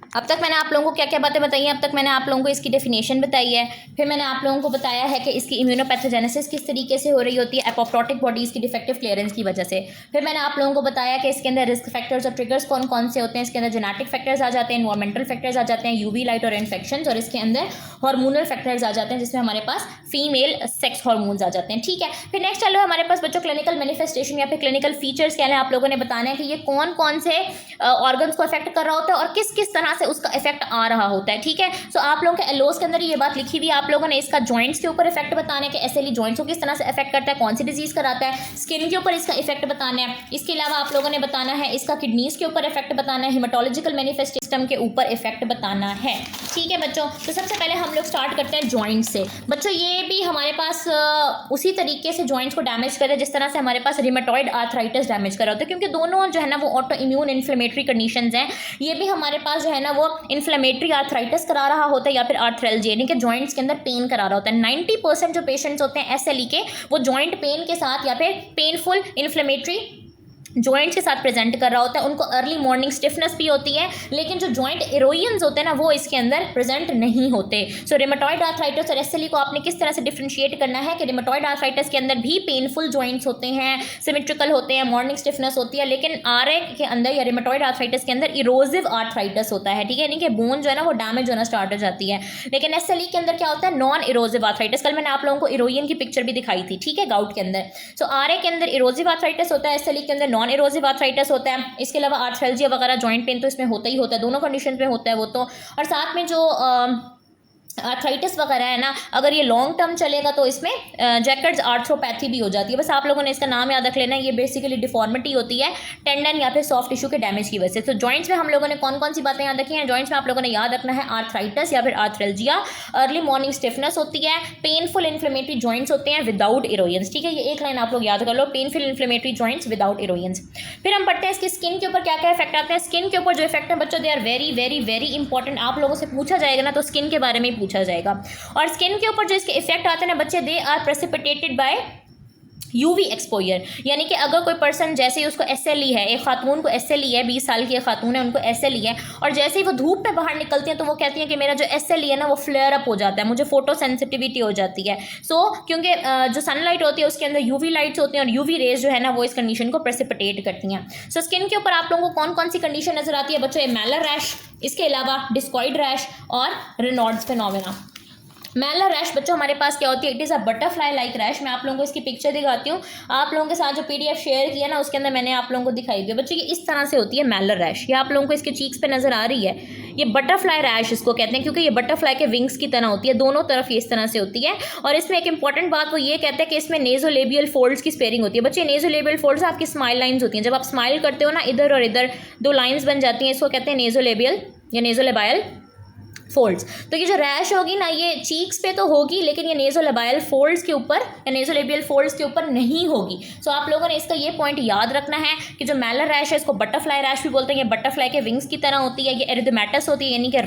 अब तक मैंने आप लोगों को क्या क्या बातें बताई हैं? अब तक मैंने आप लोगों को इसकी डेफिनेशन बताई है, फिर मैंने आप लोगों को बताया है कि इसकी इम्यूनोपैथोजेनेसिस किस तरीके से हो रही होती है एपोप्टोटिक बॉडीज़ की डिफेक्टिव क्लियरेंस की वजह से। फिर मैंने आप लोगों को बताया कि इसके अंदर रिस्क फैक्टर्स और ट्रिगर्स कौन कौन से होते हैं। इसके अंदर जेनेटिक फैक्टर्स आ जाते हैं, एनवायरमेंटल फैक्टर्स आ जाते हैं, यूवी लाइट और इन्फेक्शंस, और इसके अंदर हार्मोनल फैक्टर्स आ जाते हैं जिसमें हमारे पास फीमेल सेक्स हार्मोन्स आ जाते हैं। ठीक है, फिर नेक्स्ट चलो हमारे पास बच्चों क्लिनिकल मैनिफेस्टेशन या फिर क्लिनिकल फीचर्स क्या है, आप लोगों ने बताना है कि ये कौन कौन से ऑर्गन्स को अफेक्ट कर रहा होता है और किस किस तरह से उसका इफेक्ट आ रहा होता है। ठीक है, सो आप लोगों के एलोस के अंदर ये बात लिखी हुई है, आप लोगों ने इसका जॉइंट्स के ऊपर इफेक्ट बताना है कि एसएलई जॉइंट्स को किस तरह से इफेक्ट करता है, कौन सी डिजीज कराता है, स्किन के ऊपर इसका इफेक्ट बताना है। इसके अलावा आप लोगों ने बताना है इसका किडनीज के ऊपर इफेक्ट बताना है, हिमेटोलॉजिकल मैनिफेस्ट सिस्टम के ऊपर इफेक्ट बताना है। ठीक है बच्चों, तो सबसे पहले हम लोग स्टार्ट करते हैं जॉइंट से। बच्चों ये भी हमारे पास उसी तरीके से जॉइंट्स को डैमेज करे जिस तरह से हमारे पास रिमेटॉइड आर्थराइटिस डैमेज करा होता है, क्योंकि दोनों जो है ना वो ऑटो इम्यून इन्फ्लेमेटरी कंडीशंस हैं। ये भी हमारे पास जो है ना वो इन्फ्लेमेटरी आर्थराइटिस करा रहा होता है या फिर आर्थरेल्जिया यानी कि जॉइंट्स के अंदर पेन करा रहा होता है। 90% जो पेशेंट्स होते हैं एसएलई के वो जॉइंट पेन के साथ या फिर पेनफुल इन्फ्लेमेटरी जॉइंट्स के साथ प्रेजेंट कर रहा होता है। उनको अर्ली मॉर्निंग स्टिफनेस भी होती है, लेकिन जो जॉइंट इरोजन्स होते हैं ना वो इसके अंदर प्रेजेंट नहीं होते। सो रिमेटॉइड आर्थराइटिस और एसएलई को आपने किस तरह से डिफरेंशिएट करना है कि रिमेटॉइड आर्थराइटिस के अंदर भी पेनफुल जॉइंट्स होते हैं, सिमेट्रिकल होते हैं, मॉर्निंग स्टिफनेस होती है, लेकिन आरए के अंदर या रिमेटॉइड आर्थराइटिस के अंदर इरोजिव आर्थराइटिस होता है। ठीक है, यानी कि बोन जो है ना वो डैमेज होना स्टार्ट हो जाती है। लेकिन एसएलई के अंदर क्या होता है, नॉन इरोजिव आर्थराइटिस। कल मैंने आप लोगों को इरोजन की पिक्चर भी दिखाई थी, ठीक है, गाउट के अंदर। सो आरए के अंदर इरोजिव आर्थराइटिस होता है, एसएलई के अंदर नॉन इरोजिव आर्थराइटिस होता है। इसके अलावा आर्थरेल्जिया वगैरह जॉइंट पेन तो इसमें होता ही होता है, दोनों कंडीशन में होता है वो तो। और साथ में जो आर्थराइटिस वगैरह है ना, अगर ये लॉन्ग टर्म चलेगा तो इसमें जैकर्ड्स आर्थ्रोपैथी भी हो जाती है। बस आप लोगों ने इसका नाम याद रख लेना है, ये बेसिकली डिफॉर्मिटी होती है टेंडन या फिर सॉफ्ट टिश्यू के डैमेज की वजह से। तो जॉइंट्स में हम लोगों ने कौन कौन सी बातें याद रखी हैं? जॉइंट्स में आप लोगों ने याद रखना है आर्थराइटिस या फिर आर्थरेल्जिया, अर्ली मॉर्निंग स्टिफनेस होती है, पेनफुल इन्फ्लेमेटरी जॉइंट्स होते हैं विदाउट इरोजन्स। ठीक है, ये एक लाइन आप लोग याद कर लो, painful inflammatory joints without erosions. फिर हम पढ़ते हैं इसकी स्किन के ऊपर क्या क्या इफेक्ट आते हैं। स्किन के ऊपर जो इफेक्ट है बच्चों they are very very very important. आप लोगों से पूछा जाएगा ना तो स्किन के बारे में ही पूछा जाएगा। और स्किन के ऊपर जो इसके इफेक्ट आते हैं ना बच्चे, they are precipitated by UV exposure. यानी कि अगर कोई पर्सन जैसे ही उसको एसएलई है, एक खातून को एसएलई है, 20 साल की एक खातून है, उनको एसएलई है, और जैसे ही वो धूप पे बाहर निकलती हैं तो वो कहती हैं कि मेरा जो एसएलई है ना वो फ्लेयर अप हो जाता है, मुझे फोटो सेंसिटिविटी हो जाती है। सो क्योंकि जो सनलाइट होती है उसके अंदर यूवी लाइट्स होती हैं और यूवी रेज जो है ना वो इस कंडीशन को प्रेसिपिटेट करती हैं। सो स्किन के ऊपर आप लोगों को कौन कौन सी कंडीशन नजर आती है बच्चों? मैलर रैश, इसके अलावा डिस्कॉइड रैश और रेनॉल्ड्स फिनोमेना। मैलर रैश बच्चों हमारे पास क्या होती है? It is a butterfly like rash. मैं आप लोगों को इसकी पिक्चर दिखाती हूँ, आप लोगों के साथ जो पीडीएफ शेयर किया ना उसके अंदर मैंने आप लोगों को दिखाई दी बच्चों। ये इस तरह से होती है मैलर रैश, ये आप लोगों को इसके चीक्स पे नजर आ रही है, ये बटरफ्लाई रैश इसको कहते हैं, क्योंकि ये बटरफ्लाई के विंग्स की तरह होती है, दोनों तरफ ये इस तरह से होती है। और इसमें एक इंपॉर्टेंट बात वो ये कहते हैं कि इसमें नेजोलेबियल फोल्ड्स की स्पेयरिंग होती है। बच्चे नेजोलेबियल फोल्ड्स आपकी स्माइल लाइन्स होती हैं, जब आप स्माइल करते हो ना इधर और इधर दो लाइन्स बन जाती हैं, इसको कहते हैं नेजोलेबियल या नेजोलेबायल फोल्ड्स। तो ये जो रैश होगी ना ये चीक्स पे तो होगी, लेकिन ये नेजोलेबायल फोल्ड्स के ऊपर या नेजोलेबियल फोल्ड्स के ऊपर नहीं होगी। सो आप लोगों ने इसका ये पॉइंट याद रखना है कि जो मैलर रैश है इसको बटरफ्लाई रैश भी बोलते हैं। ये बटरफ्लाई के विंग्स की तरह होती है, ये एरिथमेटस होती है यानी कि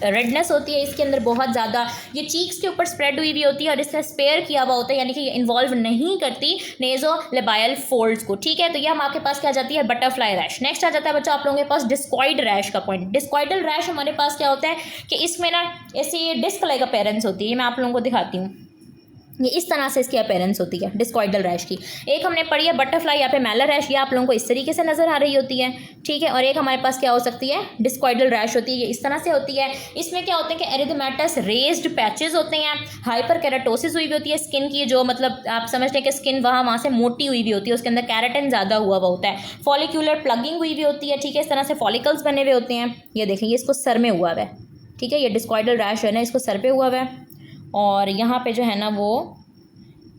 रेडनेस होती है इसके अंदर बहुत ज़्यादा, ये चीक्स के ऊपर स्प्रेड हुई होती है और इससे स्पेयर किया हुआ होता है, यानी कि ये इन्वॉल्व नहीं करती नेजोलेबायल फोल्ड्स को। ठीक है, तो ये हम आपके पास क्या जाती है? Butterfly rash. नेक्स्ट आ जाता है बच्चों आप लोगों के पास डिस्कॉइड रैश का पॉइंट। डिस्कॉइडल रैश हमारे पास क्या होता है कि इसमें ना ऐसी डिस्क लाइक अपीयरेंस होती है, ये मैं आप लोगों को दिखाती हूँ, ये इस तरह से इसकी अपीयरेंस होती है डिस्कॉइडल रैश की। एक हमने पढ़ी है बटरफ्लाई या फिर मैलर रैश, ये आप लोगों को इस तरीके से नजर आ रही होती है। ठीक है, और एक हमारे पास क्या हो सकती है? डिस्कॉइडल रैश होती है, ये इस तरह से होती है। इसमें क्या होते हैं कि एरिथमेटस रेज्ड पैचेस होते हैं, हाइपर कैराटोसिस हुई भी होती है स्किन की, जो मतलब आप समझते हैं कि स्किन वहाँ से मोटी हुई भी होती है, उसके अंदर कैराटिन ज़्यादा हुआ होता है। फॉलिक्यूलर प्लगिंग हुई भी होती है, ठीक है, इस तरह से फॉलिकल्स बने हुए होते हैं। ये देखें, ये इसको सर में हुआ हुआ है, ठीक है, ये डिस्कॉइडल रैश है ना इसको सर पे हुआ हुआ है, और यहाँ पे जो है ना वो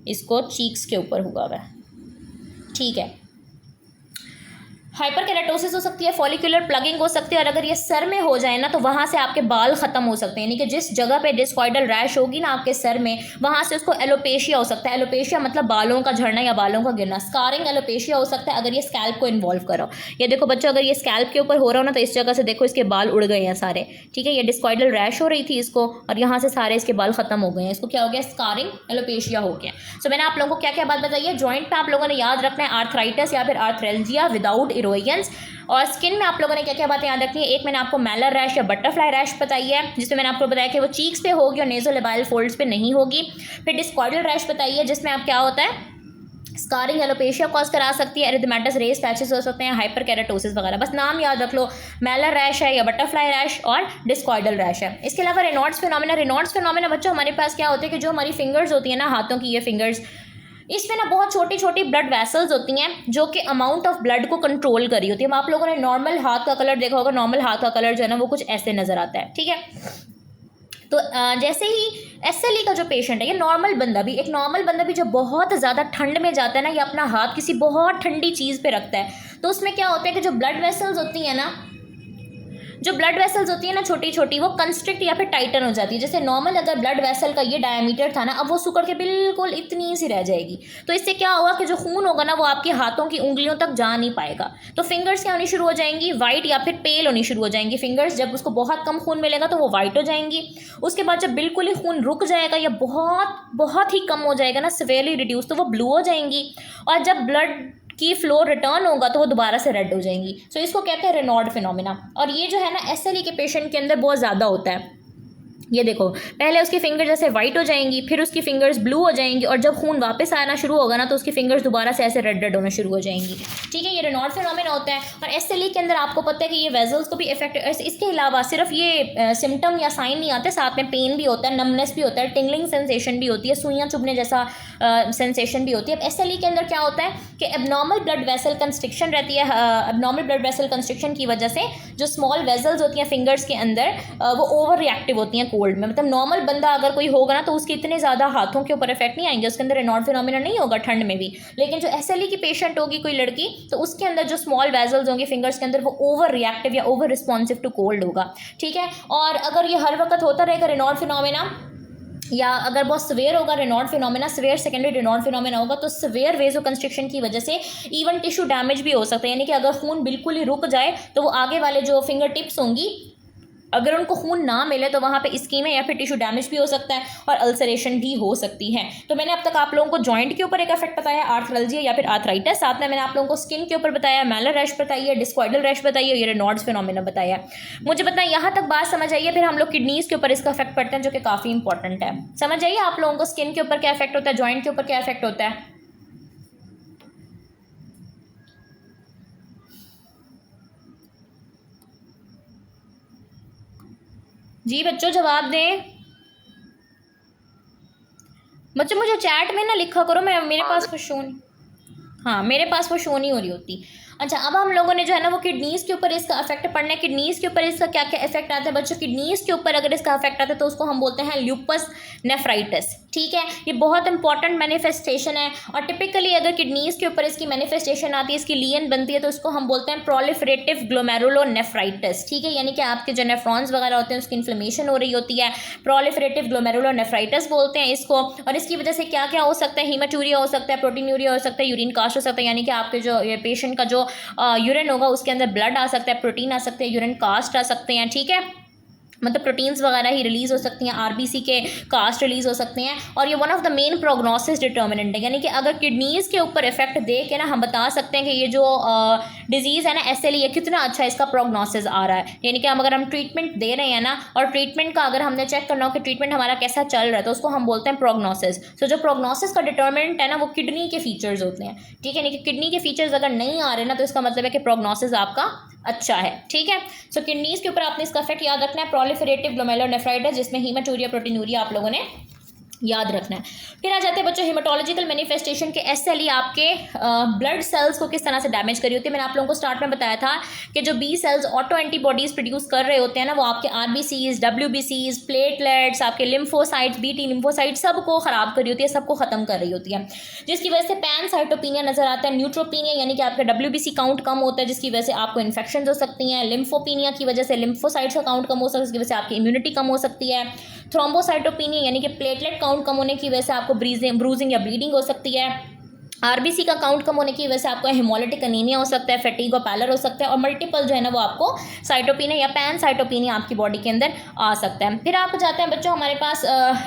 इसको चीक्स के ऊपर हुआ हुआ है। ठीक है, हाइपर केराटोसिस हो सकती है, फॉलिकुलर प्लगिंग हो सकती है, और अगर ये सर में हो जाए ना तो वहाँ से आपके बाल ख़त्म हो सकते हैं, यानी कि जिस जगह पे डिस्कॉइडल रैश होगी ना आपके सर में वहाँ से उसको एलोपेशिया हो सकता है। एलोपेशिया मतलब बालों का झड़ना या बालों का गिरना। स्कारिंग एलोपेशिया हो सकता है अगर ये स्कैल्प को इन्वॉल्व करो। ये देखो बच्चों, अगर ये स्कैल्प के ऊपर हो रहा हो ना तो इस जगह से देखो इसके बाल उड़ गए हैं सारे। ठीक है, ये डिस्कॉइडल रैश हो रही थी इसको, और यहाँ से सारे इसके बाल ख़त्म हो गए हैं, इसको क्या हो गया? स्कारिंग एलोपेशिया हो गया। सो मैंने आप लोगों को क्या क्या बात बताई है? जॉइंट पे आप लोगों ने याद रखना है आर्थराइटिस या फिर आर्थरेल्जिया विदाउट लोयंस। और स्किन में आप लोगों ने क्या क्या बातें याद रखनी है, एक मैंने आपको मैलर रैश या बटरफ्लाई रैश बताई है, जिसमें मैंने आपको बताया कि वो चीक्स पे होगी और नेज़ोलेबाइल फोल्ड्स पे नहीं होगी। फिर डिस्कॉइडल रैश बताई है, जिसमें आप क्या होता है, स्कारिंग एलोपेशिया कॉज करा सकती है, एरिथेमेटस रेस पैचेस हो सकते हैं, हाइपर केराटोसिस वगैरह। बस नाम याद रख लो, मैलर रैश है या बटरफ्लाई रैश और डिस्कॉइडल रैश है। इसके अलावा रेनॉल्ड्स फिनोमेना। रेनॉल्ड्स फिनोमेना बच्चों हमारे पास क्या होते हैं कि जो हमारी फिंगर्स होती है ना, हाथों की ये फिंगर्स, इसमें ना बहुत छोटी छोटी ब्लड वेसल्स होती हैं जो कि अमाउंट ऑफ ब्लड को कंट्रोल कर रही होती है। आप लोगों ने नॉर्मल हाथ का कलर देखा होगा, नॉर्मल हाथ का कलर जो है ना वो कुछ ऐसे नज़र आता है, ठीक है। तो जैसे ही SLE का जो पेशेंट है, ये नॉर्मल बंदा भी, एक नॉर्मल बंदा भी जब बहुत ज़्यादा ठंड में जाता है ना, या अपना हाथ किसी बहुत ठंडी चीज़ पे रखता है, तो उसमें क्या होता है कि जो ब्लड वेसल्स होती हैं ना, जो ब्लड वेसल्स होती है ना छोटी छोटी, वो कंस्ट्रिक्ट या फिर टाइटन हो जाती है। जैसे नॉर्मल अगर ब्लड वेसल का ये डायमीटर था ना, अब वो सुकड़ के बिल्कुल इतनी सी रह जाएगी। तो इससे क्या होगा कि जो खून होगा ना वो आपके हाथों की उंगलियों तक जा नहीं पाएगा। तो फिंगर्स क्या होनी शुरू हो जाएंगी, वाइट या फिर पेल होनी शुरू हो जाएंगी फिंगर्स। जब उसको बहुत कम खून मिलेगा तो वो वाइट हो जाएंगी। उसके बाद जब बिल्कुल ही खून रुक जाएगा या बहुत बहुत ही कम हो जाएगा ना, सिवियरली रिड्यूस, तो वो ब्लू हो जाएंगी। और जब ब्लड की फ्लो रिटर्न होगा तो वो दोबारा से रेड हो जाएंगी। सो इसको कहते हैं रेनॉल्ड फिनोमेना। और ये जो है ना SLE के पेशेंट के अंदर बहुत ज़्यादा होता है। ये देखो, पहले उसकी फिंगर जैसे वाइट हो जाएंगी, फिर उसकी फिंगर्स ब्लू हो जाएंगी, और जब खून वापस आना शुरू होगा ना तो उसकी फिंगर्स दोबारा से ऐसे रेड रेड होना शुरू हो जाएंगी, ठीक है। ये रेनॉल्ड फिनोमेना होता है। और SLE के अंदर आपको पता है कि ये वेजल्स को भी इफेक्ट, इसके अलावा सिर्फ ये सिम्टम या साइन नहीं आते, साथ में पेन भी होता है, नमनेस भी होता है, टिंगलिंग सेंसेशन भी होती है, सुइयाँ चुभने जैसा सेंसेशन भी होती है। अब SLE के अंदर क्या होता है कि एबनॉर्मल ब्लड वेसल कंस्ट्रिक्शन रहती है। एबनॉर्मल ब्लड वेसल कंस्ट्रिक्शन की वजह से जो स्मॉल वेजल्स होती हैं फिंगर्स के अंदर, वो ओवर रिएक्टिव होती हैं कोल्ड में। मतलब नॉर्मल बंदा अगर कोई होगा ना तो उसके इतने ज़्यादा हाथों के ऊपर इफेक्ट नहीं आएंगे, उसके अंदर रेनॉल्ड फिनोमेना नहीं होगा ठंड में भी। लेकिन जो SLE की पेशेंट होगी कोई लड़की, तो उसके अंदर जो स्मॉल वेजल्स होंगे फिंगर्स के अंदर, वो ओवर रिएक्टिव या ओवर रिस्पॉन्सिव टू कोल्ड होगा, ठीक है। और अगर ये हर वक्त होता रहेगा रेनॉल्ड फिनोमेना, या अगर बहुत सवेयर होगा Raynaud phenomena, severe secondary Raynaud phenomena होगा, तो सवेयर वेजो कंस्ट्रिक्शन की वजह से इवन टिश्यू डैमेज भी हो सकता है। यानी कि अगर खून बिल्कुल ही रुक जाए तो वो आगे वाले जो फिंगर टिप्स होंगी, अगर उनको खून ना मिले तो वहाँ पे इस्कीमिया या फिर टिश्यू डैमेज भी हो सकता है और अल्सरेशन भी हो सकती है। तो मैंने अब तक आप लोगों को जॉइंट के ऊपर एक इफेक्ट बताया, आर्थराल्जिया या फिर आर्थराइटिस। साथ में मैंने आप लोगों को स्किन के ऊपर बताया, मैलर रैश बताई है, डिस्कॉइडल रैश बताई है, ये रेनॉल्ड्स फिनोमेना बताया। मुझे बताएं यहाँ तक बात समझ आइए। फिर हम लोग किडनीज़ के ऊपर इसका इफेक्ट पड़ते हैं, जो कि काफ़ी इंपॉर्टेंट है। समझ आइए आप लोगों को स्किन के ऊपर क्या इफेक्ट होता है, जॉइंट के ऊपर क्या इफेक्ट होता है। जी बच्चों जवाब दें। बच्चों मुझे चैट में ना लिखा करो, मैं मेरे पास वो शो नहीं, हाँ मेरे पास वो शो नहीं हो रही होती। अच्छा, अब हम लोगों ने जो है ना वो किडनीज़ के ऊपर इसका इफेक्ट पढ़ना है। किडनीज़ के ऊपर इसका क्या क्या इफेक्ट आता है बच्चों। किडनीज़ के ऊपर अगर इसका इफेक्ट आता है तो उसको हम बोलते हैं ल्यूपस नेफ्राइटिस, ठीक है। ये बहुत इंपॉर्टेंट मैनिफेस्टेशन है। और टिपिकली अगर किडनीज़ के ऊपर इसकी मैनिफेस्टेशन आती है, इसकी लीन बनती है, तो उसको हम बोलते हैं प्रोलिफरेटिव ग्लोमेरुलोनेफ्राइटिस, ठीक है। यानी कि आपके जो नेफ्रॉन्स वगैरह होते हैं उसकी इन्फ्लेमेशन हो रही होती है, प्रोलिफरेटिव ग्लोमेरुलोनेफ्राइटिस बोलते हैं इसको। और इसकी वजह से क्या क्या हो सकता है, हीमाटूरिया हो सकता है, प्रोटीनूरिया हो सकता है, यूरिन कास्ट हो सकता है। यानी कि आपके जो ये पेशेंट का जो यूरिन होगा उसके अंदर ब्लड आ सकता है, प्रोटीन आ सकते हैं, यूरिन कास्ट आ सकते हैं, ठीक है। मतलब प्रोटीन्स वगैरह ही रिलीज़ हो सकती हैं, RBC के कास्ट रिलीज़ हो सकते हैं। और ये one of the main prognosis determinant है। यानी कि अगर किडनीज़ के ऊपर इफेक्ट दे के ना हम बता सकते हैं कि ये जो डिजीज़ है ना SLE, ये कितना अच्छा इसका प्रोग्नोसिस आ रहा है। यानी कि अगर हम ट्रीटमेंट दे रहे हैं ना, और ट्रीटमेंट का अगर हमने चेक करना हो कि ट्रीटमेंट हमारा कैसा चल रहा है, तो उसको हम बोलते हैं प्रोग्नोसिस। सो जो प्रोग्नोसिस का डिटर्मिनेंट है ना वो किडनी के फीचर्स होते हैं, ठीक है। यानी कि किडनी के फीचर्स अगर नहीं आ रहे ना तो इसका मतलब है कि प्रोग्नोसिस आपका अच्छा है, ठीक है। सो किडनीज़ के ऊपर आपने इसका इफेक्ट याद रखना है, प्रोलिफरेटिव ग्लोमेरुलोनेफ्राइटिस, जिसमें हीमाटूरिया प्रोटीनूरिया आप लोगों ने याद रखना है। फिर आ जाते हैं बच्चों हेमाटोलॉजिकल मैनिफेस्टेशन के। SLE आपके ब्लड सेल्स को किस तरह से डैमेज करी होती है। मैंने आप लोगों को स्टार्ट में बताया था कि जो B cells autoantibodies produce कर रहे होते हैं ना, वो आपके RBCs, WBCs, प्लेटलेट्स, आपके लिम्फोसाइट्स, BT लिम्फोसाइट्स सबको ख़राब कर रही होती है, सबको ख़त्म कर रही होती है, जिसकी वजह से पैनसाइटोपिनिया नज़र आता है, न्यूट्रोपिनिया यानी कि आपका WBC काउंट कम होता है, जिसकी वजह से आपको इन्फेक्शन हो सकती हैं, लिम्फोपिनिया की वजह से लिम्फोसाइट्स का काउंट कम हो सकता है, जिसकी वजह से आपकी इम्यूनिटी कम हो सकती है, थ्रोम्बोसाइटोपिनिया यानी कि प्लेटलेट काउंट कम होने की वजह से आपको ब्रूजिंग या ब्लीडिंग हो सकती है, आरबीसी का काउंट कम होने की वजह से आपको हेमोलिटिक अनीमिया हो सकता है, फैटीग और पैलर हो सकता है, और मल्टीपल जो है ना वो आपको साइटोपिनिया या पैन साइटोपिनिया आपकी बॉडी के अंदर आ सकता है। फिर आप जाते हैं बच्चों हमारे पास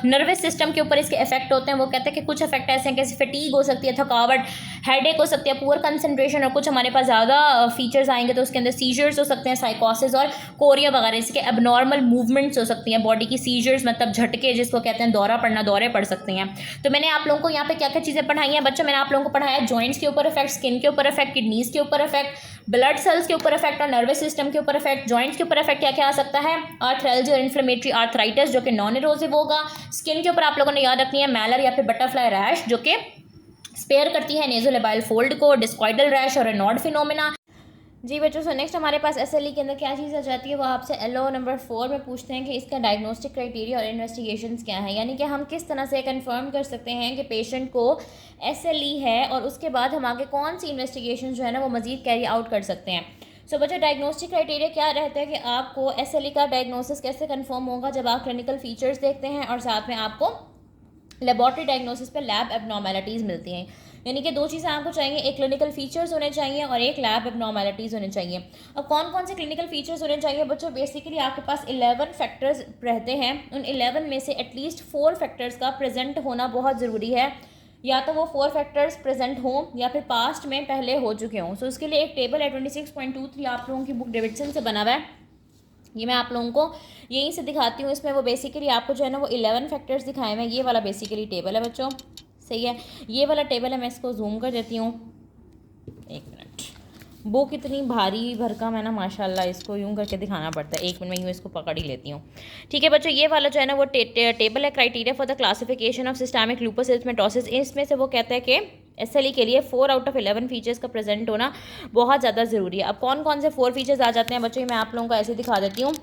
नर्वस सिस्टम के ऊपर इसके इफेक्ट होते हैं। वो कहते हैं कि कुछ इफेक्ट ऐसे हैं कैसे फटीग हो सकती है, थकावट, हेडेक हो सकती है, पुअर कंसंट्रेशन, और कुछ हमारे पास ज़्यादा फीचर्स आएंगे तो उसके अंदर सीजर्स हो सकते हैं, साइकोसिस और कोरिया वगैरह, इसके एबनॉर्मल मूवमेंट्स हो सकती हैं, बॉडी की सीजर्स मतलब झटके जिसको कहते हैं, दौरा पड़ना, दौरे पड़ सकते हैं। तो मैंने आप लोगों को यहाँ पे क्या क्या चीज़ें पढ़ाई हैं बच्चों, मैंने आप लोगों को पढ़ाया जॉइंट्स के ऊपर इफेक्ट, स्किन के ऊपर इफेक्ट, किडनीज के ऊपर इफेक्ट, ब्लड सेल्स के ऊपर इफेक्ट और नर्वस सिस्टम के ऊपर इफेक्ट। जॉइंट्स के ऊपर इफेक्ट क्या क्या आ सकता है, आर्थराइल्जी और इन्फ्लेमेटरी आर्थराइटिस जो कि नॉन इरोसिव होगा। स्किन के ऊपर आप लोगों ने याद रखनी है मैलर या फिर बटरफ्लाई रैश जो कि स्पेयर करती है नेजोलेबाइल फोल्ड को, डिस्कॉइडल रैश और रेनॉल्ड फिनोमेना। जी बच्चों, सो नेक्स्ट हमारे पास एसएलई के अंदर क्या चीज़ आ जाती है, वो आपसे एलओ नंबर 4 में पूछते हैं कि इसका डायग्नोस्टिक क्राइटेरिया और इन्वेस्टिगेशंस क्या है, यानी कि हम किस तरह से कंफर्म कर सकते हैं कि पेशेंट को एसएलई है और उसके बाद हम आगे कौन सी इन्वेस्टिगेशन जो है ना वो मजीद कैरी आउट कर सकते हैं। सो बच्चों, डायग्नोस्टिक क्राइटेरिया क्या रहता है कि आपको एसएलई का डायग्नोसिस कैसे कन्फर्म होगा, जब आप क्लिनिकल फीचर्स देखते हैं और साथ में आपको लेबॉर्ट्री डायग्नोसिस पे लैब एबनॉर्मेलिटीज़ मिलती हैं। यानी कि दो चीज़ें आपको चाहिए, एक क्लिनिकल फीचर्स होने चाहिए और एक लैब एबनॉर्मेलिटीज़ होने चाहिए। अब कौन कौन से क्लिनिकल फीचर्स होने चाहिए बच्चों, बेसिकली आपके पास 11 फैक्टर्स रहते हैं, उन 11 में से एटलीस्ट 4 फैक्टर्स का प्रेजेंट होना बहुत ज़रूरी है, या तो वो 4 फैक्टर्स प्रेजेंट हों या फिर पास्ट में पहले हो चुके हों। सो उसके लिए एक टेबल है 26.23 आप लोगों की बुक डेविडसन से बना हुआ है, ये मैं आप लोगों को यहीं से दिखाती हूँ। इसमें वो बेसिकली आपको जो है ना वो 11 फैक्टर्स दिखाए हुए हैं। ये वाला बेसिकली टेबल है बच्चों, सही है, ये वाला टेबल है। मैं इसको जूम कर देती हूँ, एक मिनट। बुक इतनी भारी भरकम है ना माशाल्लाह, इसको यूँ करके दिखाना पड़ता है। एक मिनट में यूँ इसको पकड़ ही लेती हूँ। ठीक है बच्चों, ये वाला जो है ना वो टेबल है criteria for the classification of systemic lupus erythematosis. इसमें से वो कहता है कि एसएलई के लिए 4 आउट ऑफ 11 फीचर्स का प्रेजेंट होना बहुत ज़्यादा ज़रूरी है। अब कौन कौन से 4 फीचर्स आ जाते हैं बच्चों, मैं आप लोगों को ऐसे दिखा देती हूँ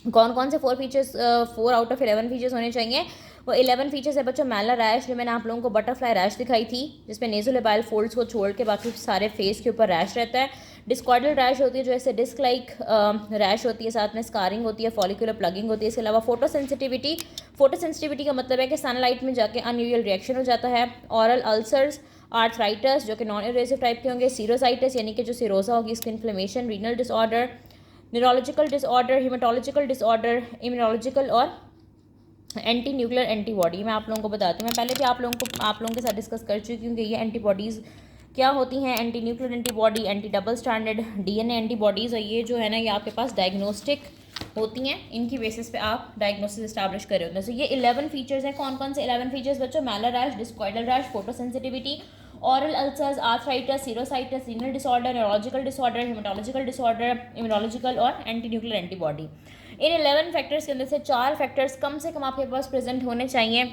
कौन कौन से 4 आउट ऑफ 11 फीचर्स होने चाहिए। वो 11 फीचर्स है बच्चों, मैलर रैश जो मैंने आप लोगों को बटरफ्लाई रैश दिखाई थी, जिसमें नेजोलेबाइल फोल्ड्स को छोड़ के बाकी सारे फेस के ऊपर रैश रहता है। डिस्कॉइडल रैश होती है जो ऐसे डिस्क लाइक रैश होती है, साथ में स्कारिंग होती है, फॉलिकुलर प्लगिंग होती है। इसके अलावा फोटोसेंसिटिविटी का मतलब है कि सनलाइट में जाके अनयूजुअल रिएक्शन हो जाता है। ऑरल अल्सर्स, आर्थराइटिस जो कि नॉन इरेसिव टाइप के होंगे, सीरोसाइटिस यानी कि जो सीरोसा होगी, इसकी inflammation, renal disorder, neurological disorder, haematological disorder, immunological और एंटी न्यूक्लियर एंटीबॉडी। मैं आप लोगों को बताती हूँ, मैं पहले भी आप लोगों के साथ डिस्कस कर चुकी हूँ कि ये एंटीबॉडीज़ क्या होती हैं। Anti nuclear antibody, anti double standard DNA antibodies, और ये जो है ना ये आपके पास डायग्नोस्टिक होती हैं, इनकी बेसिस पे आप डायग्नोसिस इस्टेब्लिश कर रहे होते हैं। सो ये 11 फीचर्स हैं। कौन कौन से 11 फीचर्स बच्चों, malar rash, discoidal rash, photosensitivity, oral ulcers, arthritis, serositis, renal disorder, neurological disorder, hematological disorder, immunological और एंटी न्यूक्लियर एंटीबॉडी। इन 11 फैक्टर्स के अंदर से 4 फैक्टर्स कम से कम आपके पास प्रेजेंट होने चाहिए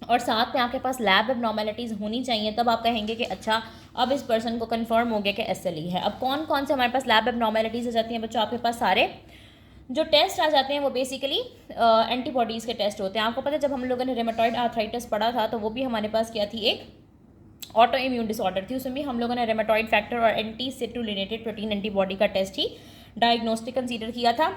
और साथ में आपके पास लैब एबनॉर्मेलिटीज़ होनी चाहिए, तब आप कहेंगे कि अच्छा अब इस पर्सन को कंफर्म हो गया कि एसएलई है। अब कौन कौन से हमारे पास लैब एबनॉर्मेलिटीज़ आ जाती हैं बच्चों, आपके पास सारे जो टेस्ट आ जाते हैं वो बेसिकली एंटीबॉडीज़ के टेस्ट होते हैं। आपको पता है जब हम लोगों ने रेमेटॉइड आर्थराइटिस पढ़ा था तो वो भी हमारे पास क्या थी, एक ऑटो इम्यून डिसऑर्डर थी, उसमें भी हम लोगों ने रेमेटॉइड फैक्टर और एंटी सिट्रुलिनेटेड प्रोटीन एंटीबॉडी का टेस्ट ही डायग्नोस्टिक कंसीडर किया था।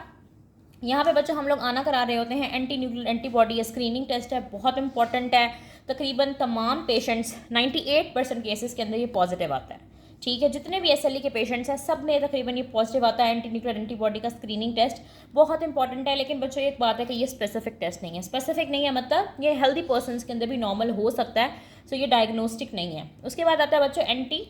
यहाँ पे बच्चों हम लोग आना करा रहे होते हैं anti nuclear antibody, screening test है, बहुत इंपॉर्टेंट है। तकरीबन तमाम पेशेंट्स 98% केसेस के अंदर ये पॉजिटिव आता है। ठीक है, जितने भी एसएलई के पेशेंट्स हैं सब में तकरीबन ये पॉजिटिव आता है। एंटी न्यूक्लियर एंटीबॉडी का स्क्रीनिंग टेस्ट बहुत इंपॉर्टेंट है, लेकिन बच्चों एक बात है कि ये स्पेसिफिक टेस्ट नहीं है। स्पेसिफिक नहीं है मतलब ये हेल्दी पर्सनस के अंदर भी नॉर्मल हो सकता है, सो ये डायग्नोस्टिक नहीं है। उसके बाद आता है बच्चों anti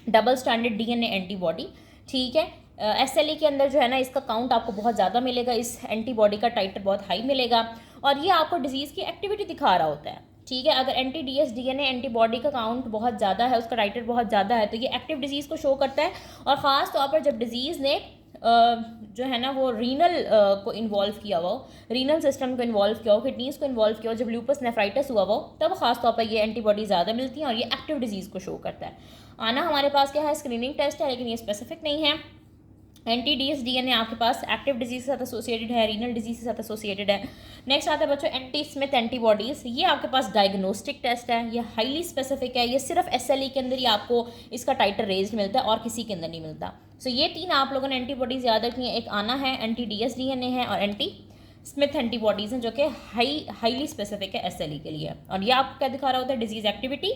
double standard DNA antibody. ठीक है, एसएलई के अंदर जो है ना इसका काउंट आपको बहुत ज़्यादा मिलेगा, इस एंटीबॉडी का टाइटर बहुत हाई मिलेगा और ये आपको डिजीज़ की एक्टिविटी दिखा रहा होता है। ठीक है, अगर एंटी डीएस डीएनए एंटीबॉडी का काउंट बहुत ज़्यादा है, उसका टाइटर बहुत ज़्यादा है, तो ये एक्टिव डिजीज़ को शो करता है। और ख़ास तौर पर जब डिजीज़ ने जो है ना वो रीनल को इन्वॉल्व किया हुआ हो, रीनल सिस्टम को इन्वॉल्व किया हो, किडनीज़ को इन्वॉल्व किया हो, जब लूपस नेफ्राइटिस हुआ हो तब खास तौर पर ये एंटीबॉडी ज़्यादा मिलती हैं और ये एक्टिव डिजीज़ को शो करता है। आना हमारे पास क्या है, स्क्रीनिंग टेस्ट है, लेकिन ये स्पेसिफिक नहीं है। एंटी डीएस डीएनए आपके पास एक्टिव डिजीज के साथ एसोसिएटेड है, रीनल डिजीज के साथ एसोसिएटेड है। नेक्स्ट आता है बच्चों एंटी स्मिथ एंटीबॉडीज़, ये आपके पास डायग्नोस्टिक टेस्ट है, ये हाईली स्पेसिफिक है, ये सिर्फ एसएलई के अंदर ही आपको इसका टाइटर रेज्ड मिलता है और किसी के अंदर नहीं मिलता। सो ये 3 आप लोगों ने एंटीबॉडीज़ याद रखनी है, एक आना है, एंटी डीएस डीएनए है और एंटी स्मिथ एंटीबॉडीज़ हैं जो कि हाईली स्पेसिफिक है एसएलई के लिए। और ये आपको क्या दिखा रहा होता है, डिजीज़ एक्टिविटी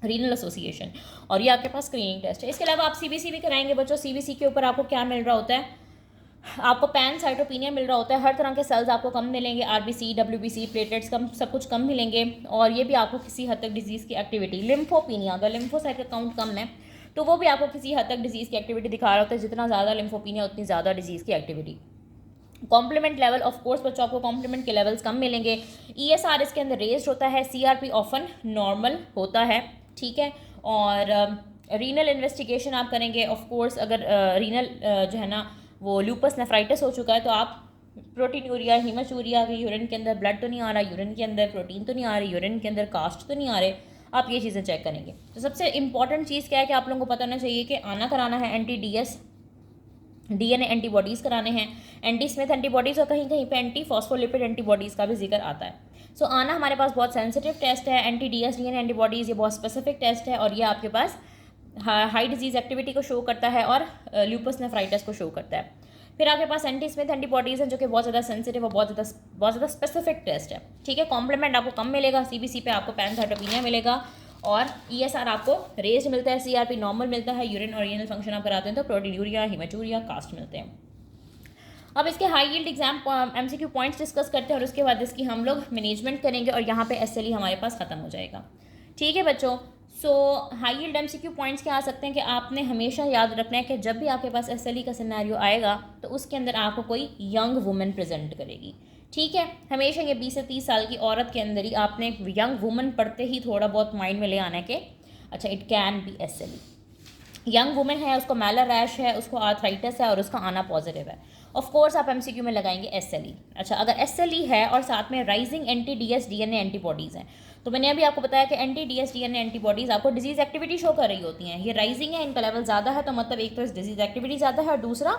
रीनल एसोसिएशन, और ये आपके पास स्क्रीनिंग टेस्ट है। इसके अलावा आप सीबीसी भी कराएंगे बच्चों। सीबीसी के ऊपर आपको क्या मिल रहा होता है, आपको पैनसाइटोपिनिया मिल रहा होता है, हर तरह के सेल्स आपको कम मिलेंगे, आरबीसी, डब्ल्यूबीसी, प्लेटलेट्स कम, सब कुछ कम मिलेंगे, और ये भी आपको किसी हद तक डिजीज़ की एक्टिविटी, लिम्फोपीनिया, अगर लिम्फोसाइट का काउंट कम है तो वो भी आपको किसी हद तक डिजीज़ की एक्टिविटी दिखा रहा होता है। जितना ज़्यादा लिम्फोपीनिया उतनी ज़्यादा डिजीज़ की activity. Complement level, of course बच्चों आपको कॉम्प्लीमेंट के लेवल्स कम मिलेंगे। ईएसआर इसके अंदर रेज्ड होता है, सीआरपी ऑफन नॉर्मल होता है, ठीक है। और रीनल इन्वेस्टिगेशन आप करेंगे, ऑफ कोर्स अगर रीनल जो है ना वो लूपस नेफ्राइटिस हो चुका है तो आप प्रोटीनूरिया, हीमाचूरिया, यूरिन के अंदर ब्लड तो नहीं आ रहा, यूरिन के अंदर प्रोटीन तो नहीं आ रही, यूरिन के अंदर कास्ट तो नहीं आ रहे, आप ये चीज़ें चेक करेंगे। तो सबसे इंपॉर्टेंट चीज़ क्या है कि आप लोगों को पता होना चाहिए कि आना कराना है एंटी डीएनए एंटीबॉडीज़ कराने हैं, एंटी स्मिथ एंटीबॉडीज़, और कहीं कहीं पे एंटी फॉस्फोलिपिड एंटीबॉडीज़ का भी जिक्र आता है। सो आना हमारे पास बहुत सेंसिटिव टेस्ट है, एंटी डीएनए एंटीबॉडीज़ ये बहुत स्पेसिफिक टेस्ट है, और ये आपके पास हाई डिजीज़ एक्टिविटी को शो करता है और लूपस नेफ्राइटिस को शो करता है। फिर आपके पास एंटी स्मिथ एंटीबॉडीज़ हैं जो कि बहुत ज़्यादा सेंसिटिव और बहुत ज़्यादा स्पेसिफिक टेस्ट है, ठीक है। कॉम्प्लीमेंट आपको कम मिलेगा, सीबीसी पे आपको पैनसाइटोपिनिया मिलेगा, और ईएसआर आपको रेज मिलता है, सीआरपी नॉर्मल मिलता है, यूरिन और रीनल फंक्शन आप कराते हैं तो प्रोटीनूरिया, हीमाचूरिया, कास्ट मिलते हैं। अब इसके high yield exam MCQ points discuss करते हैं और उसके बाद इसकी हम लोग मैनेजमेंट करेंगे, और यहाँ पे एसएलई हमारे पास ख़त्म हो जाएगा, ठीक है बच्चों। सो हाई यील्ड एमसीक्यू पॉइंट्स क्या आ सकते हैं कि आपने हमेशा याद रखना है कि जब भी आपके पास एसएलई का सिनेरियो आएगा तो उसके अंदर आपको कोई यंग वुमेन प्रेजेंट करेगी, ठीक है। हमेशा ये 20 से 30 साल की औरत के अंदर ही आपने एक यंग वुमेन पढ़ते ही थोड़ा बहुत माइंड में ले आना है कि अच्छा it can be SLE. Young women है, उसको मैलर रैश है, उसको आर्थराइटिस है और उसका आना पॉजिटिव है, ऑफ कोर्स आप एमसीक्यू में लगाएंगे एसएलई। अच्छा अगर एसएलई है और साथ में राइजिंग एंटी डीएसडीएनए एंटीबॉडीज़ हैं, तो मैंने अभी आपको बताया कि एंटी डीएसडीएनए एंटीबॉडीज़ आपको डिजीज़ एक्टिविटी शो कर रही होती हैं। ये राइजिंग है, इनका लेवल ज़्यादा है, तो मतलब एक तो इस डिजीज़ एक्टिविटी ज़्यादा है और दूसरा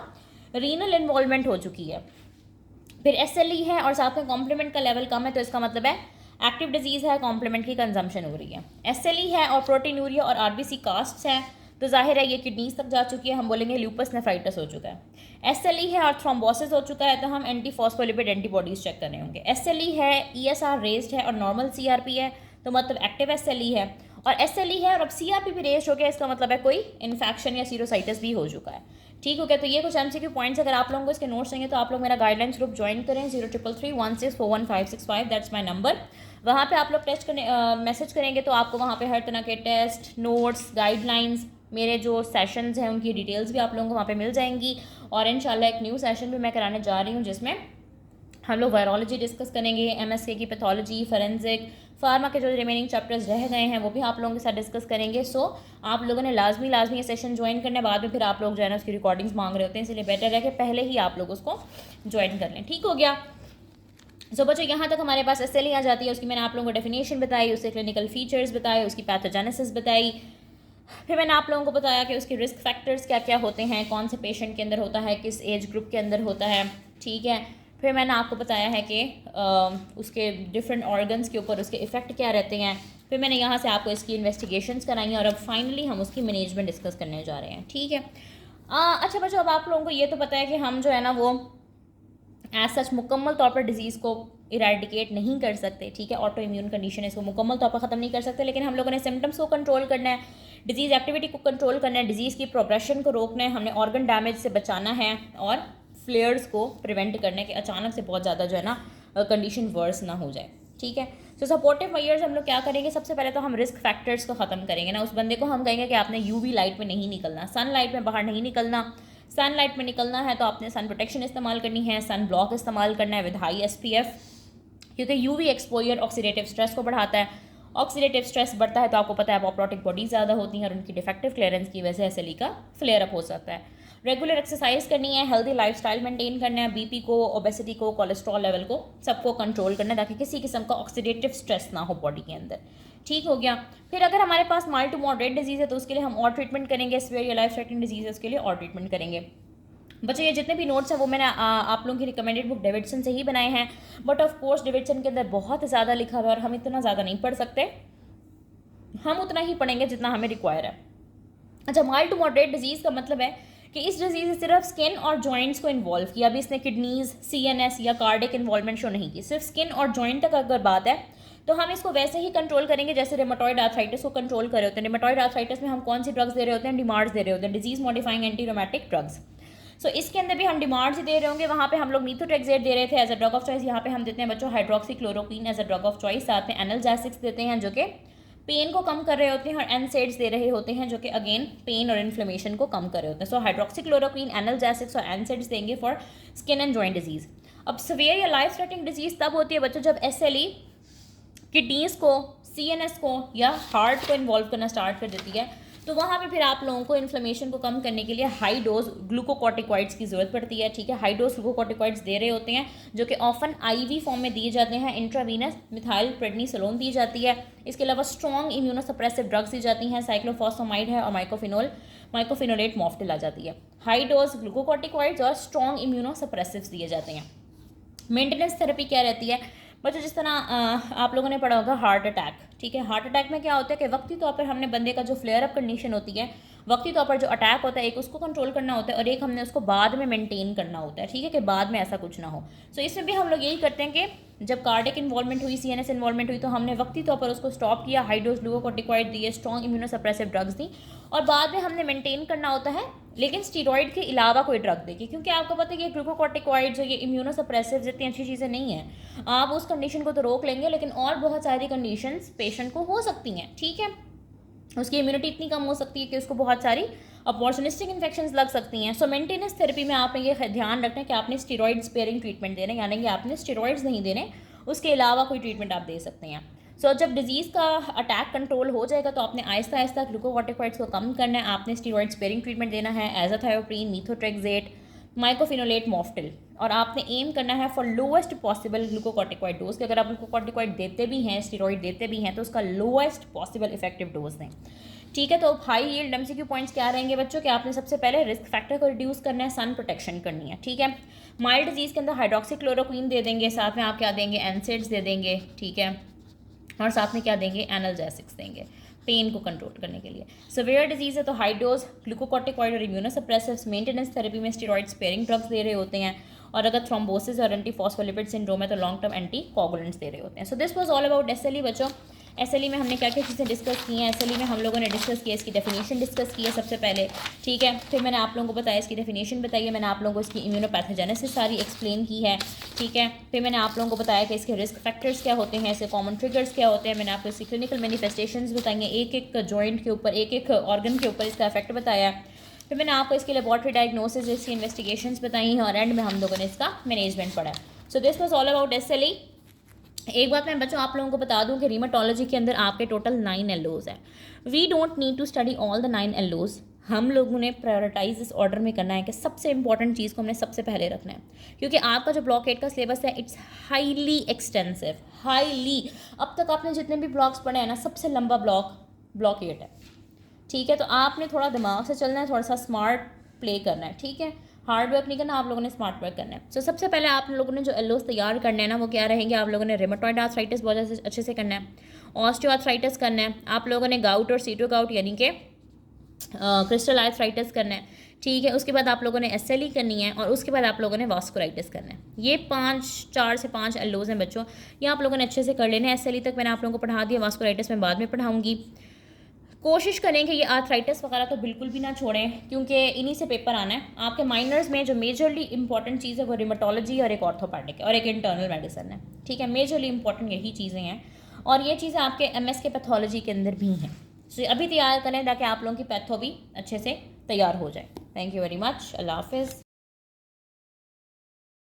रीनल इन्वॉल्वमेंट हो चुकी है। फिर एसएलई है और साथ में कॉम्प्लीमेंट का लेवल कम है, तो इसका मतलब है एक्टिव डिजीज़ है, कॉम्प्लीमेंट की कंजम्पशन हो रही है। एसएलई है और प्रोटीनूरिया और आरबीसी कास्ट्स है, तो जाहिर है ये किडनीज तक जा चुकी है, हम बोलेंगे लूपस नेफ्राइटिस हो चुका है। एसएलई है और थ्रोम्बोसिस हो चुका है, तो हम एंटी फॉस्फोलिपिड एंटीबॉडीज़ चेक करने होंगे। एसएलई है, ईएसआर रेज्ड है और नॉर्मल सीआरपी है, तो मतलब एक्टिव एसएलई है। और एसएलई है और अब सीआरपी भी रेज्ड हो गया, इसका मतलब है कोई इन्फेक्शन या सीरोसाइटिस भी हो चुका है, ठीक हो गया। तो ये कुछ एमसीक्यू पॉइंट्स, अगर आप लोगों को इसके नोट्स चाहिए तो आप लोग मेरा गाइडलाइंस ग्रुप ज्वाइन करें, 033316416565, दैट्स माय नंबर। वहाँ पे आप लोग टेस्ट करने मैसेज करेंगे तो आपको वहाँ पे हर तरह के टेस्ट, नोट्स, गाइडलाइंस, मेरे जो सेशंस हैं उनकी डिटेल्स भी आप लोगों को वहाँ पे मिल जाएंगी। और इंशाल्लाह एक न्यू सेशन भी मैं कराने जा रही हूँ जिसमें हम लोग वायरोलॉजी डिस्कस करेंगे, एमएसके की पैथोलॉजी, फॉरेंसिक, फार्मा के जो रिमेनिंग चैप्टर्स रह गए हैं वो भी आप लोगों के साथ डिस्कस करेंगे। सो आप लोगों ने लाजमी ये सेशन ज्वाइन करने, बाद में फिर आप लोग जो है ना उसकी रिकॉर्डिंग्स मांग रहे होते हैं, इसलिए बेटर है कि पहले ही आप लोग उसको ज्वाइन कर लें, ठीक हो गया। सो बच्चों यहाँ तक हमारे पास एसएलई आ जाती है, उसकी मैंने आप लोगों को डेफिनेशन बताई, उसके क्लिनिकल फीचर्स बताए, उसकी पैथोजेनेसिस बताई, फिर मैंने आप लोगों को बताया कि उसके रिस्क फैक्टर्स क्या क्या होते हैं, कौन से पेशेंट के अंदर होता है, किस एज ग्रुप के अंदर होता है, ठीक है। फिर मैंने आपको बताया है कि उसके डिफरेंट ऑर्गन्स के ऊपर उसके इफ़ेक्ट क्या रहते हैं। फिर मैंने यहाँ से आपको इसकी इन्वेस्टिगेशंस कराई हैं और अब फाइनली हम उसकी मैनेजमेंट डिस्कस करने जा रहे हैं, ठीक है। अच्छा बच्चों, अब आप लोगों को ये तो पता है कि हम जो है ना वो एज सच मुकम्मल तौर पर डिजीज़ को इरेडिकेट नहीं कर सकते, ठीक है। ऑटो इम्यून कंडीशन है, इसको मुकम्मल तौर पर ख़त्म नहीं कर सकते, लेकिन हम लोगों ने सिम्टम्स को कंट्रोल करना है, डिजीज़ एक्टिविटी को कंट्रोल करना है, डिजीज़ की प्रोग्रेशन को रोकना है, हमने ऑर्गन डैमेज से बचाना है और फ्लेयर्स को प्रिवेंट करने के अचानक से बहुत ज़्यादा जो है ना कंडीशन वर्स ना हो जाए, ठीक है। तो सपोर्टिव मेजर्स हम लोग क्या करेंगे, सबसे पहले तो हम रिस्क फैक्टर्स को ख़त्म करेंगे ना। उस बंदे को हम कहेंगे कि आपने यूवी लाइट में नहीं निकलना, सनलाइट में बाहर नहीं निकलना। सनलाइट में निकलना है तो आपने सन प्रोटेक्शन इस्तेमाल करनी है, सन ब्लॉक इस्तेमाल करना है विद हाई एसपीएफ, क्योंकि यूवी एक्सपोजर ऑक्सीडेटिव स्ट्रेस को बढ़ाता है। ऑक्सीडेटिव स्ट्रेस बढ़ता है तो आपको पता है एपोप्टोटिक बॉडीज ज़्यादा होती हैं और उनकी डिफेक्टिव क्लियरेंस की वजह से एसएलई का फ्लेयर अप हो सकता है। रेगुलर एक्सरसाइज करनी है, हेल्दी लाइफस्टाइल मेंटेन करना है, बीपी को, ओबेसिटी को, कोलेस्ट्रॉल लेवल को, सबको कंट्रोल करना है ताकि किसी किस्म का ऑक्सीडेटिव स्ट्रेस ना हो बॉडी के अंदर, ठीक हो गया। फिर अगर हमारे पास माइल्ड टू मॉडरेट डिजीज़ है तो उसके लिए हम और ट्रीटमेंट करेंगे, सीवियर या लाइफ थ्रेटनिंग डिजीज़ है उसके लिए और ट्रीटमेंट करेंगे। बच्चों ये जितने भी नोट्स हैं वो मैंने आप लोगों की रिकमेंडेड बुक डेविडसन से ही बनाए हैं, बट ऑफ कोर्स डेविडसन के अंदर बहुत ज़्यादा लिखा हुआ है और हम इतना ज़्यादा नहीं पढ़ सकते, हम उतना ही पढ़ेंगे जितना हमें रिक्वायर है। अच्छा, माइल्ड टू मॉडरेट डिजीज़ का मतलब है कि इस डिजीज़ ने सिर्फ स्किन और जॉइंट्स को इन्वॉल्व किया, अभी इसने किडनीज़, CNS या कार्डिक इन्वॉल्वमेंट शो नहीं की, सिर्फ स्किन और जॉइंट तक अगर बात है तो हम इसको वैसे ही कंट्रोल करेंगे जैसे रेमेटॉइड आर्थराइटिस को कंट्रोल कर रहे होते हैं। रेमेटॉइड आर्थराइटिस में हम कौन सी ड्रग्स दे रहे होते हैं? डिमार्ड्स दे रहे होते हैं, disease modifying anti rheumatic drugs. So इसके अंदर भी हम डिमांड्स ही दे रहे होंगे। वहाँ पे हम लोग मीथोट्रेक्सेट दे रहे थे as a drug of choice, यहाँ पे हम देते हैं बच्चों hydroxychloroquine as a drug of choice, साथ में एनाल्जेसिक्स देते हैं जो कि पेन को कम कर रहे होते हैं, और एनसेड्स दे रहे होते हैं जो कि अगेन पेन और इन्फ्लेमेशन को कम कर रहे होते हैं। सो हाइड्रोक्सीक्लोरोक्वीन, एनाल्जेसिक्स और एनसेड्स देंगे for skin and joint disease. अब सीवियर या लाइफ थ्रेटनिंग डिजीज़ तब होती है बच्चों जब SLE किडनीज़ को, CNS को या हार्ट को इन्वॉल्व करना स्टार्ट कर देती है, तो वहाँ पे फिर आप लोगों को इन्फ्लेमेशन को कम करने के लिए हाई डोज ग्लूकोकॉर्टिकॉइड्स की ज़रूरत पड़ती है। ठीक है, हाई डोज ग्लूकोकॉर्टिकॉइड्स दे रहे होते हैं जो कि ऑफन IV फॉर्म में दिए जाते हैं, इंट्रावीनस मिथाइल प्रेडनिसोलोन दी जाती है। इसके अलावा स्ट्रॉन्ग इम्यूनोसप्रेसिव ड्रग्स दी जाती हैं, साइक्लोफॉस्फामाइड है और माइकोफिनोलेट मॉफ्टिल आ जाती है। हाई डोज ग्लूकोकॉर्टिकॉइड्स और स्ट्रॉन्ग इम्यूनोसप्रेसिव्स दिए जाते हैं। मेंटेनेंस थेरेपी क्या रहती है बच्चों? जिस तरह आप लोगों ने पढ़ा होगा हार्ट अटैक। ठीक है, हार्ट अटैक में क्या होता है कि वक्ती तौर पर हमने बंदे का जो फ्लेयर अप कंडीशन होती है, वक्ती तौर पर जो अटैक होता है, एक उसको कंट्रोल करना होता है और एक हमने उसको बाद में मेंटेन करना होता है। ठीक है, कि बाद में ऐसा कुछ ना हो। सो इसमें भी हम लोग यही करते हैं कि जब कार्डिक इन्वॉल्वमेंट हुई, CNS इन्वॉल्वमेंट हुई, तो हमने वक्ती तौर पर उसको स्टॉप किया, हाई डोज ग्लूकोकॉर्टिकॉइड दिए, स्ट्रॉन्ग इम्यूनोसप्रेसिव ड्रग्स दी, और बाद में हमने मेंटेन करना होता है लेकिन स्टीरॉइड के अलावा कोई ड्रग देगी, क्योंकि आपको पता है कि ग्लूकोकॉर्टिकॉइड जो ये इम्यूनोसप्रेसिव जितनी अच्छी चीज़ें नहीं हैं। आप उस कंडीशन को तो रोक लेंगे लेकिन और बहुत सारी कंडीशंस पेशेंट को हो सकती हैं। ठीक है, उसकी इम्यूनिटी इतनी कम हो सकती है कि उसको बहुत सारी अपॉर्चुनिस्टिक इन्फेक्शंस लग सकती हैं। सो मेंटेनेंस थेरेपी में आपने ये ध्यान रखना है कि आपने स्टीरॉइड स्पेयरिंग ट्रीटमेंट देने, यानी कि आपने स्टीरॉइड्स नहीं देने, उसके अलावा कोई ट्रीटमेंट आप दे सकते हैं। सो जब डिजीज़ का अटैक कंट्रोल हो जाएगा तो आपने आहिस्ता आहिस्ता ग्लूकोकॉर्टिकॉइड्स को कम करना है, आपने स्टीरॉइड स्पेयरिंग ट्रीटमेंट देना है, एजाथायोप्रीन, मीथोट्रेक्सेट, माइकोफिनोलेट मॉफ्टिल, और आपने एम करना है for lowest possible glucocorticoid dose कि अगर आप ग्लूकोकॉर्टिकॉइड देते भी हैं, स्टीरॉइड देते भी हैं, तो उसका लोएस्ट पॉसिबल इफेक्टिव डोज दें। ठीक है, तो हाई यील्ड MCQ पॉइंट्स क्या रहेंगे बच्चों कि आपने सबसे पहले रिस्क फैक्टर को रिड्यूस करना है, सन प्रोटेक्शन करनी है। ठीक है, माइल्ड डिजीज़ के अंदर हाइड्रोक्सीक्लोरोक्वीन दे देंगे, साथ में आप क्या देंगे? एनसेड्स दे देंगे। ठीक है, और साथ में क्या देंगे? एनाल्जेसिक्स देंगे पेन को कंट्रोल करने के लिए। सीवियर डिजीज़ है तो हाई डोज ग्लूकोकॉर्टिकॉइड और इम्यूनोसप्रेसिव्स, मेंटेनेंस थेरेपी में स्टीरॉइड स्पेयरिंग ड्रग्स दे रहे होते हैं, और अगर थ्रोम्बोसिस और एंटीफॉस्फोलिपिड सिंड्रोम है तो लॉन्ग टर्म एंटी कोगुलेंट्स दे रहे होते हैं। So this was all about SLE बच्चों। SLE में हमने क्या क्या चीज़ें डिस्कस की हैं? SLE में हम लोगों ने डिस्कस किया, इसकी डेफिनेशन डिस्कस की है सबसे पहले। ठीक है, फिर मैंने आप लोगों को बताया इसकी डेफिनेशन बताई है, मैंने आप लोगों को इसकी इम्यूनोपैथोजेनेसिस सारी एक्सप्लेन की है। ठीक है, फिर मैंने आप लोगों को बताया कि इसके रिस्क फैक्टर्स क्या होते हैं, इसके कॉमन ट्रिगर्स क्या होते हैं, मैंने आपको इसकी क्लिनिकल मैनिफेस्टेशंस बताई हैं, एक एक जॉइंट के ऊपर, एक एक ऑर्गन के ऊपर इसका इफेक्ट बताया। फिर मैंने आपको इसके लेबॉर्ट्री डायग्नोसिस, इसकी इन्वेस्टिगेशंस बताई हैं, और एंड में हम लोगों ने इसका मैनेजमेंट पढ़ा। So this was all about SLE। एक बात मैं बच्चों आप लोगों को बता दूं कि रीमेटोलॉजी के अंदर आपके टोटल 9 LOs हैं। We don't need to study all the 9 LOs। हम लोगों ने प्रायोरिटाइज इस ऑर्डर में करना है कि सबसे इंपॉर्टेंट चीज़ को हमने सबसे पहले रखना है, क्योंकि आपका जो ब्लॉक 8 का सिलेबस है इट्स हाईली एक्सटेंसिव, हाईली। अब तक आपने जितने भी ब्लॉक्स पढ़े हैं ना, सबसे लंबा ब्लॉक 8 है। ठीक है, तो आपने थोड़ा दिमाग से चलना है, थोड़ा सा स्मार्ट प्ले करना है। ठीक है, हार्ड वर्क नहीं करना, आप लोगों ने स्मार्ट वर्क करना है। सो सबसे पहले आप लोगों ने जो LOs तैयार करने हैं ना, वो क्या रहेंगे? आप लोगों ने रेमेटॉइड आर्थराइटिस बहुत अच्छे से करना है, ऑस्टियोआर्थराइटिस करना है, आप लोगों ने गाउट और सीटो गाउट यानी कि क्रिस्टल आर्थराइटिस करना है। ठीक है, उसके बाद आप लोगों ने SLE करनी है, और उसके बाद आप लोगों ने वास्कुलाइटिस करना है। ये 4 से 5 LOs हैं बच्चों, ये आप लोगों ने अच्छे से कर लेने हैं। SLE तक मैंने आप लोगों को पढ़ा दिया, वास्कुलाइटिस में बाद में पढ़ाऊँगी। कोशिश करें कि ये आर्थराइटिस वगैरह तो बिल्कुल भी ना छोड़ें, क्योंकि इन्हीं से पेपर आना है। आपके माइनर्स में जो मेजरली इंपॉर्टेंट चीज़ है वो रिमेटोलॉजी और एक ऑर्थोपेडिक है और एक इंटरनल मेडिसिन है। ठीक है, मेजरली इंपॉर्टेंट यही चीज़ें हैं, और ये चीज़ें आपके MS के पैथोलॉजी के अंदर भी हैं। सो अभी तैयार करें ताकि आप लोगों की पैथो भी अच्छे से तैयार हो जाए। Thank you very much. अल्लाह हाफिज़।